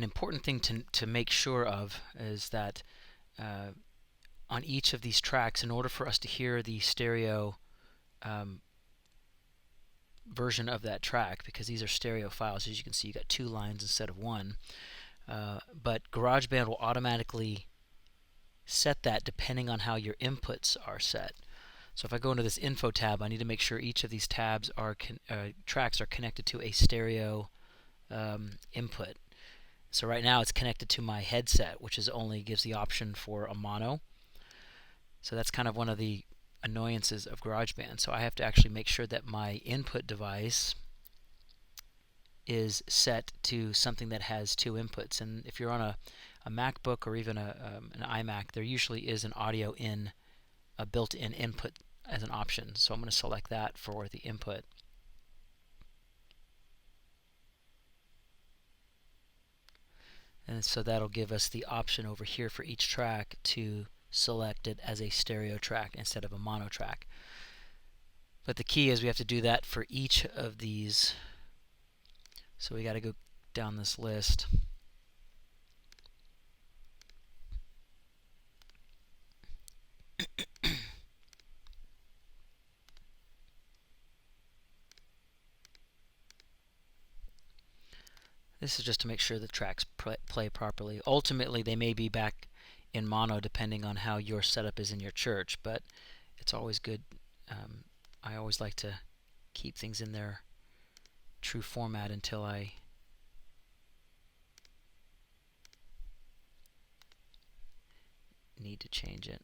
an important thing to make sure of is that on each of these tracks, in order for us to hear the stereo version of that track, because these are stereo files, as you can see, you got 2 lines instead of 1, but GarageBand will automatically set that depending on how your inputs are set. So if I go into this info tab, I need to make sure each of these tabs are tracks are connected to a stereo input. So right now it's connected to my headset, which is only gives the option for a mono. So that's kind of one of the annoyances of GarageBand. So I have to actually make sure that my input device is set to something that has 2 inputs. And if you're on a MacBook or even an iMac, there usually is an audio in, a built-in input as an option. So I'm going to select that for the input. And so that'll give us the option over here for each track to select it as a stereo track instead of a mono track. But the key is we have to do that for each of these. So we got to go down this list. This is just to make sure the tracks play properly. Ultimately, they may be back in mono depending on how your setup is in your church, but it's always good. I always like to keep things in their true format until I need to change it.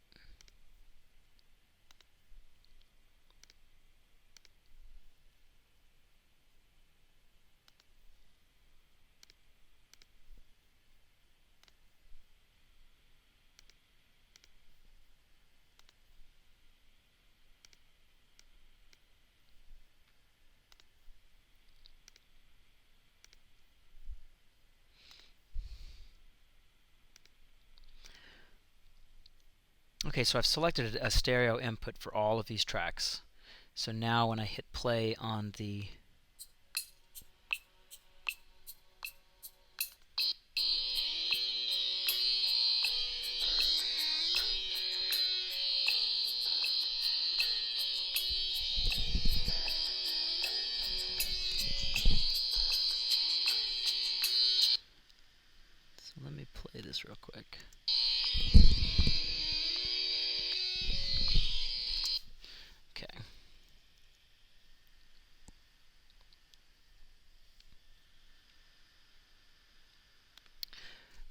Okay, so I've selected a stereo input for all of these tracks. So now when I hit play on the so let me play this real quick. Okay.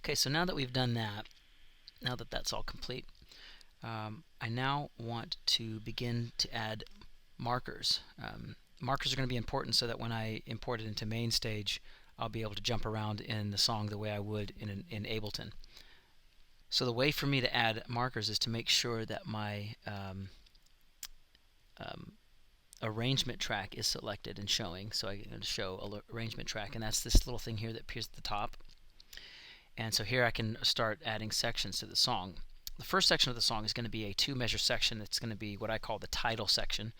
Okay, so now that we've done that, now that that's all complete, I now want to begin to add markers. Markers are going to be important so that when I import it into Mainstage, I'll be able to jump around in the song the way I would in Ableton. So the way for me to add markers is to make sure that my arrangement track is selected and showing. So I'm going to show arrangement track, and that's this little thing here that appears at the top. And so here I can start adding sections to the song. The first section of the song is going to be a 2-measure section. It's going to be what I call the title section,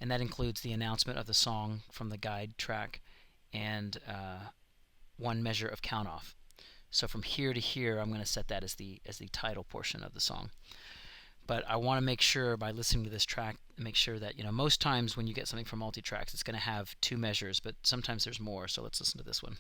and that includes the announcement of the song from the guide track and 1 measure of count off. So from here to here, I'm going to set that as the title portion of the song. But I want to make sure by listening to this track, make sure that, you know, most times when you get something from multi-tracks, it's going to have 2 measures, but sometimes there's more. So let's listen to this one.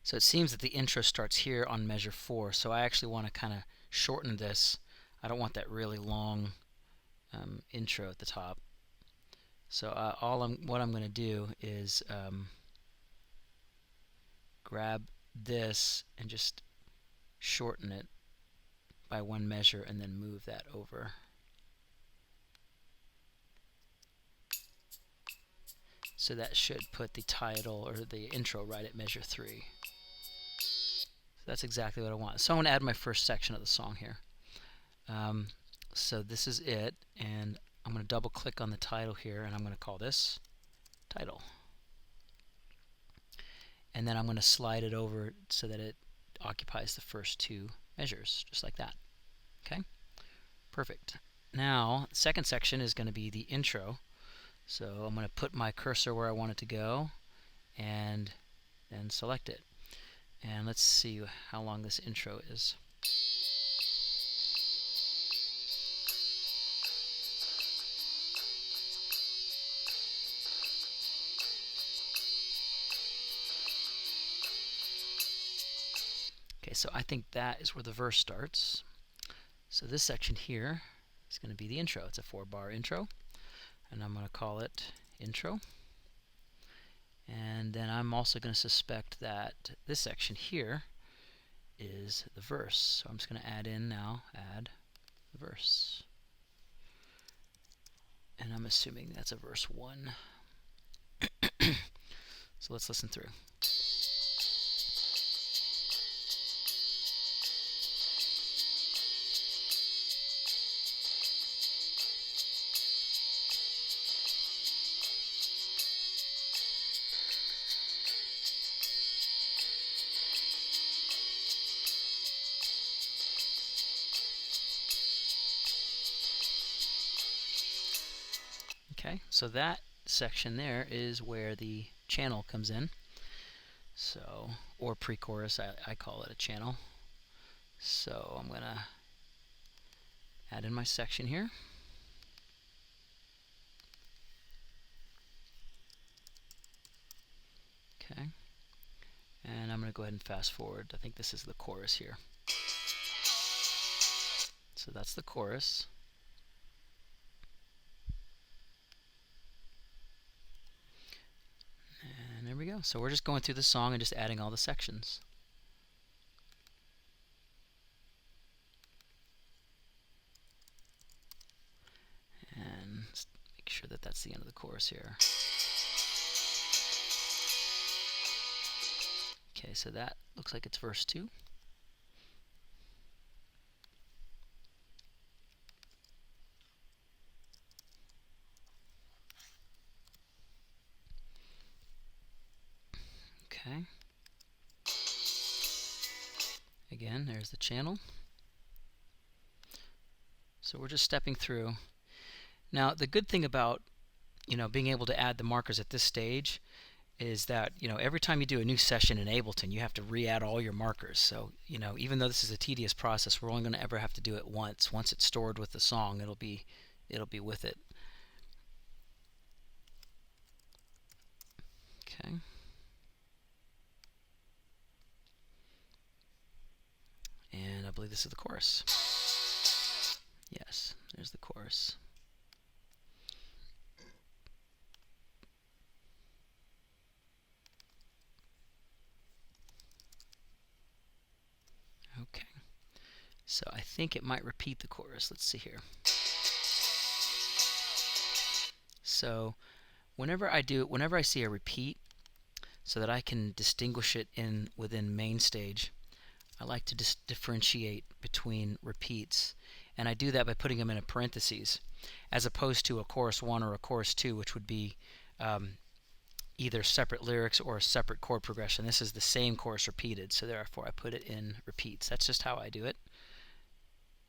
So it seems that the intro starts here on measure 4, so I actually want to kind of shorten this. I don't want that really long intro at the top. So what I'm going to do is grab this and just shorten it by 1 measure and then move that over. So that should put the title or the intro right at measure 3. That's exactly what I want. So I'm going to add my first section of the song here. So this is it, and I'm going to double click on the title here, and I'm going to call this title. And then I'm going to slide it over so that it occupies the first 2 measures, just like that. Okay? Perfect. Now, the second section is going to be the intro. So I'm going to put my cursor where I want it to go and then select it. And let's see how long this intro is. Okay, so I think that is where the verse starts. So this section here is going to be the intro. It's a 4-bar intro, and I'm going to call it intro. And then I'm also going to suspect that this section here is the verse. So I'm just going to add the verse. And I'm assuming that's a verse 1. So let's listen through. Okay, so that section there is where the channel comes in. So, or pre-chorus, I call it a channel. So I'm going to add in my section here. Okay, and I'm going to go ahead and fast forward. I think this is the chorus here. So that's the chorus. And there we go. So we're just going through the song and just adding all the sections. And make sure that that's the end of the chorus here. Okay, so that looks like it's verse 2. Okay. Again, there's the channel. So we're just stepping through. Now, the good thing about, being able to add the markers at this stage is that, every time you do a new session in Ableton, you have to re-add all your markers. So, even though this is a tedious process, we're only going to ever have to do it once. Once it's stored with the song, it'll be with it. Okay. And I believe this is the chorus. Yes, there's the chorus. Okay. So I think it might repeat the chorus. Let's see here. So whenever I see a repeat, so that I can distinguish it within Mainstage, I like to differentiate between repeats, and I do that by putting them in a parentheses, as opposed to a chorus 1 or a chorus 2, which would be either separate lyrics or a separate chord progression. This is the same chorus repeated, so therefore I put it in repeats. That's just how I do it.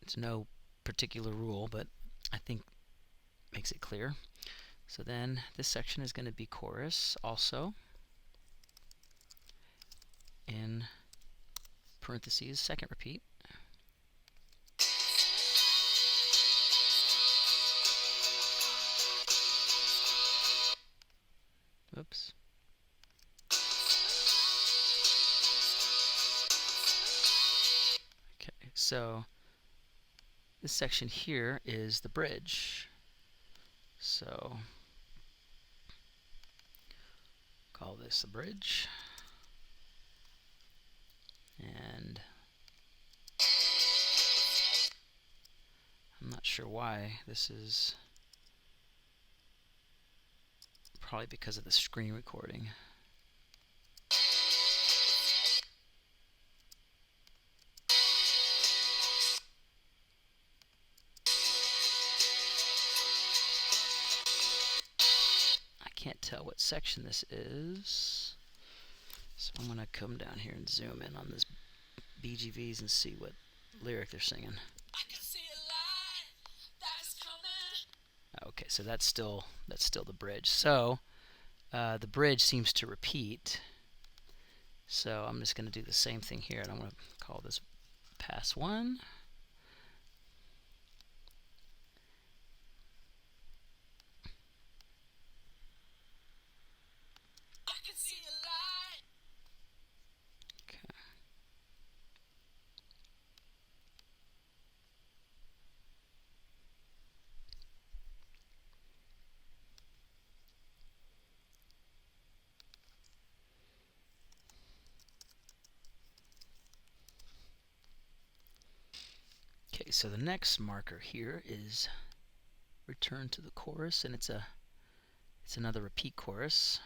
It's no particular rule, but I think it makes it clear. So then this section is going to be chorus also in parentheses, second repeat. Oops. Okay, so this section here is the bridge. So call this the bridge. And I'm not sure why this is, probably because of the screen recording. I can't tell what section this is, so I'm going to come down here and zoom in on this BGVs and see what lyric they're singing. I can see a light that is Okay, so that's still the bridge. So the bridge seems to repeat. So I'm just going to do the same thing here, and I'm going to call this pass 1. Okay, so the next marker here is return to the chorus, and it's another repeat chorus.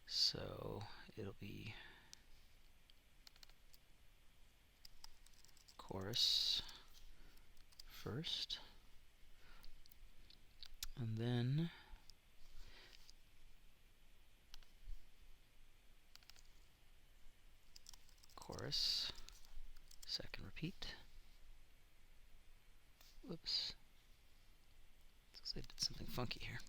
So it'll be chorus first, and then chorus, second repeat. Whoops. Looks like I did something funky here.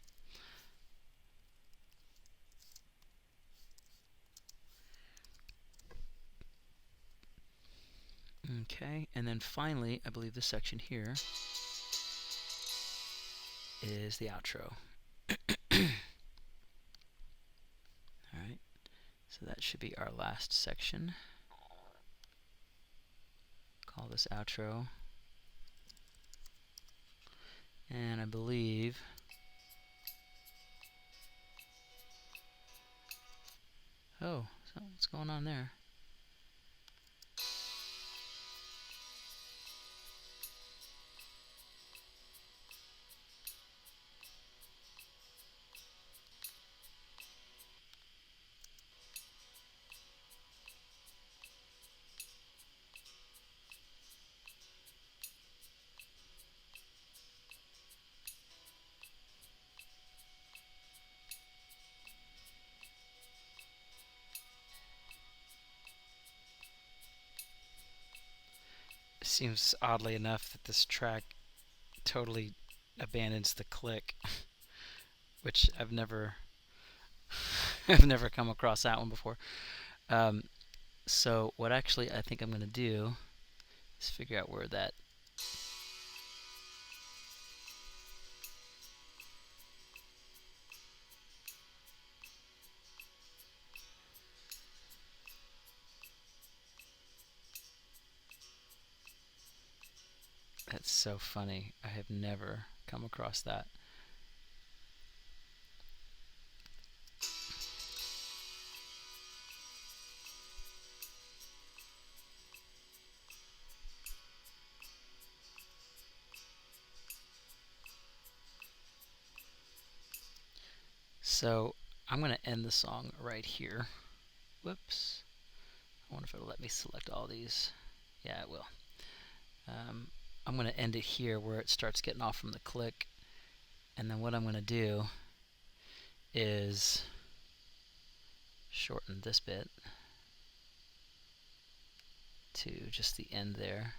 Okay, and then finally, I believe this section here is the outro. Alright, so that should be our last section. Call this outro. And I believe so what's going on there? It seems oddly enough that this track totally abandons the click, which I've never come across that one before. So what actually I think I'm going to do is figure out where that that's so funny. I have never come across that. So I'm going to end the song right here. Whoops. I wonder if it'll let me select all these. Yeah, it will. I'm going to end it here where it starts getting off from the click. And then what I'm going to do is shorten this bit to just the end there.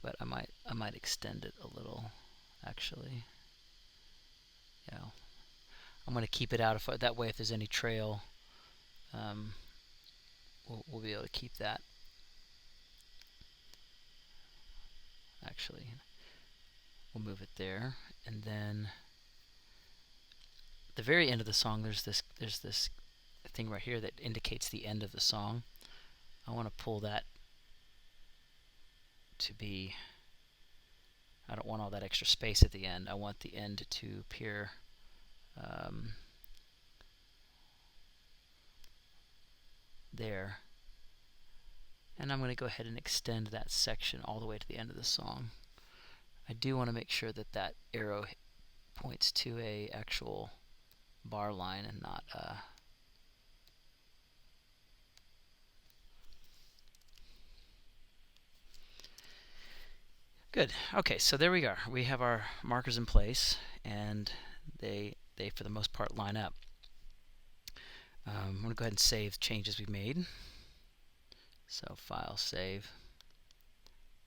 But I might extend it a little, actually. Yeah, I'm going to keep it out of that way. If there's any trail, we'll be able to keep that. Actually, we'll move it there, and then at the very end of the song, there's this thing right here that indicates the end of the song. I want to pull that to be. I don't want all that extra space at the end. I want the end to appear there. And I'm going to go ahead and extend that section all the way to the end of the song. I do want to make sure that that arrow points to a actual bar line and not Good. Okay, so there we are. We have our markers in place, and they for the most part line up. I'm going to go ahead and save changes we've made. So file, save.